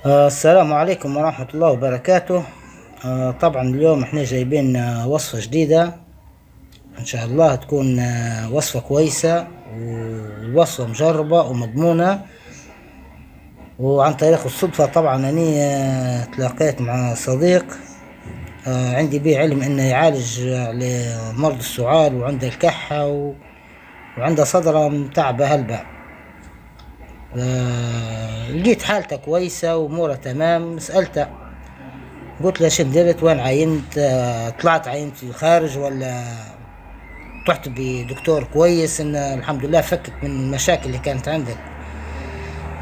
السلام عليكم ورحمة الله وبركاته. طبعا اليوم احنا جايبين وصفة جديدة، ان شاء الله تكون وصفة كويسة والوصفة مجربة ومضمونة. وعن طريق الصدفة طبعا اني تلاقيت مع صديق عندي به علم انه يعالج لمرضى السعال وعنده الكحة وعنده صدرة متعبة هلبة. لقيت حالته كويسة واموره تمام. سألته قلت له شن درت، وين عينت؟ طلعت عينت في الخارج ولا رحت بدكتور كويس ان الحمد لله فكت من المشاكل اللي كانت عندك؟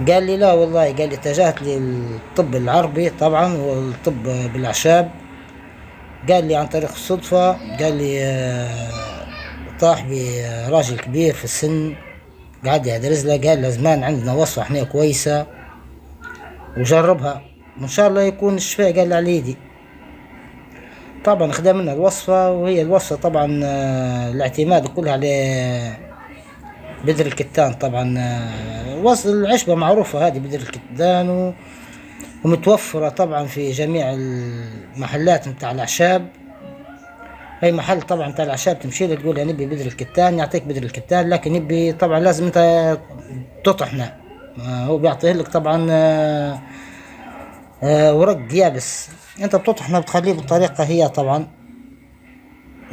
قال لي لا والله، قال لي اتجهت للطب العربي طبعا والطب بالاعشاب. قال لي عن طريق الصدفة، قال لي طاح براجل كبير في السن قاعد يدرس له، قال له زمان عندنا وصفة احنا كويسة وجربها وان شاء الله يكون الشفاء. قال لي على يدي. طبعا خدمنا الوصفة، وهي الوصفة طبعا الاعتماد كلها على بذر الكتان. طبعا وصف العشبة معروفة هذه بذر الكتان ومتوفرة طبعا في جميع المحلات متاع الأعشاب. أي محل طبعا متاع الأعشاب تمشي له تقول نبي بذر الكتان يعطيك بذر الكتان، لكن نبي طبعا لازم أنت تطحنه. هو بيعطيه لك طبعا ورق يابس، أنت بتطحنه بتخليه بالطريقة هي طبعا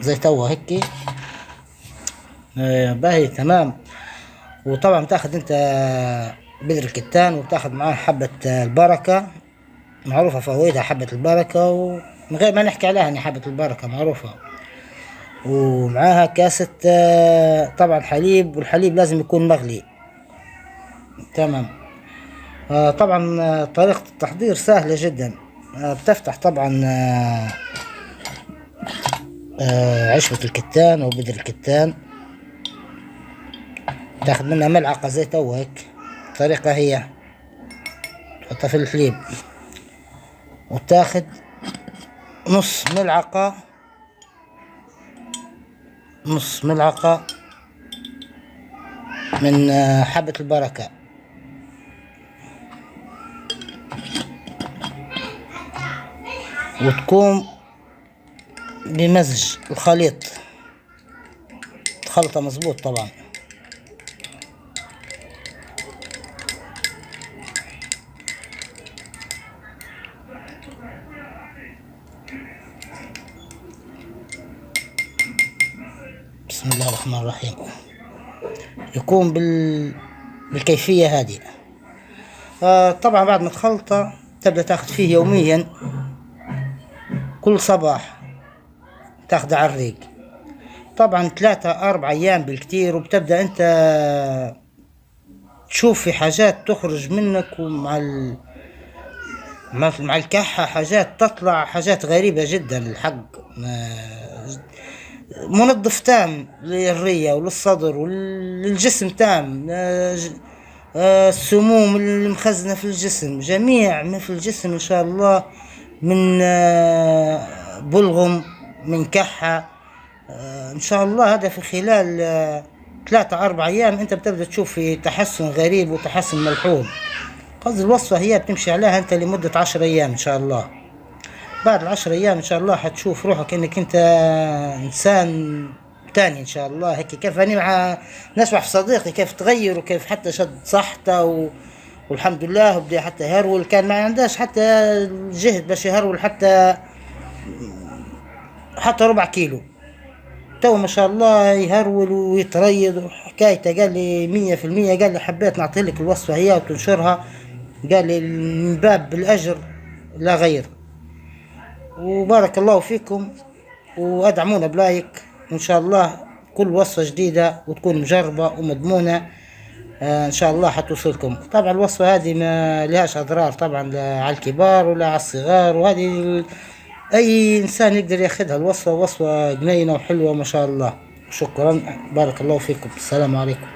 زي توا هيك باهي تمام. وطبعا تاخد انت بذر الكتان وتاخد معاه حبة البركة، معروفة فوائدها حبة البركة، ومن غير ما نحكي عليها يعني حبة البركة معروفة. ومعاها كاسة طبعا حليب، والحليب لازم يكون مغلي تمام. طبعا طريقة التحضير سهلة جدا. بتفتح طبعا عشبة الكتان او بذر الكتان، تاخد منها ملعقة زي تو هيك. الطريقة هي تحطها في الحليب وتاخد نص ملعقة من حبة البركة، وتقوم بمزج الخليط، تخلطه مظبوط طبعا. بسم الله الرحمن الرحيم. يكون بالكيفية هذه. طبعا بعد ما تخلطه تبدأ تاخد فيه يوميا، كل صباح تاخده على الريق طبعا 3-4 أيام بالكتير. وبتبدأ أنت تشوف في حاجات تخرج منك، ومع مع الكحة حاجات تطلع، حاجات غريبة جدا الحق. منظف تام للرية وللصدر وللجسم تام. السموم المخزنة في الجسم، جميع ما في الجسم إن شاء الله، من بلغم، من كحة، إن شاء الله. هذا في خلال 3-4 أيام أنت بتبدأ تشوف في تحسن غريب وتحسن ملحوظ. قصد الوصفة هي بتمشي عليها أنت لمدة 10 أيام إن شاء الله. بعد 10 أيام إن شاء الله حتشوف روحك إنك أنت إنسان تاني إن شاء الله. هيك كيف أنا مع نسمع في صديقي كيف تغير وكيف حتى شد صحته والحمد لله وبدأ حتى يهرول. كان ما عندهاش حتى الجهد باش يهرول حتى 4 كيلو، تو ما شاء الله يهرول ويتريض وحكايته. قال لي 100%، قال لي حبيت نعطي لك الوصفة هي وتنشرها، قال لي من باب الأجر لا غير. وبارك الله فيكم، وادعمونا بلايك وان شاء الله كل وصفة جديدة وتكون مجربة ومضمونة ان شاء الله حتوصلكم. طبعا الوصفة هذه ما لهاش اضرار طبعا لا على الكبار ولا على الصغار، وهذه اي انسان يقدر ياخذها. الوصفة وصفة جنينة وحلوة ما شاء الله. شكرا، بارك الله فيكم، السلام عليكم.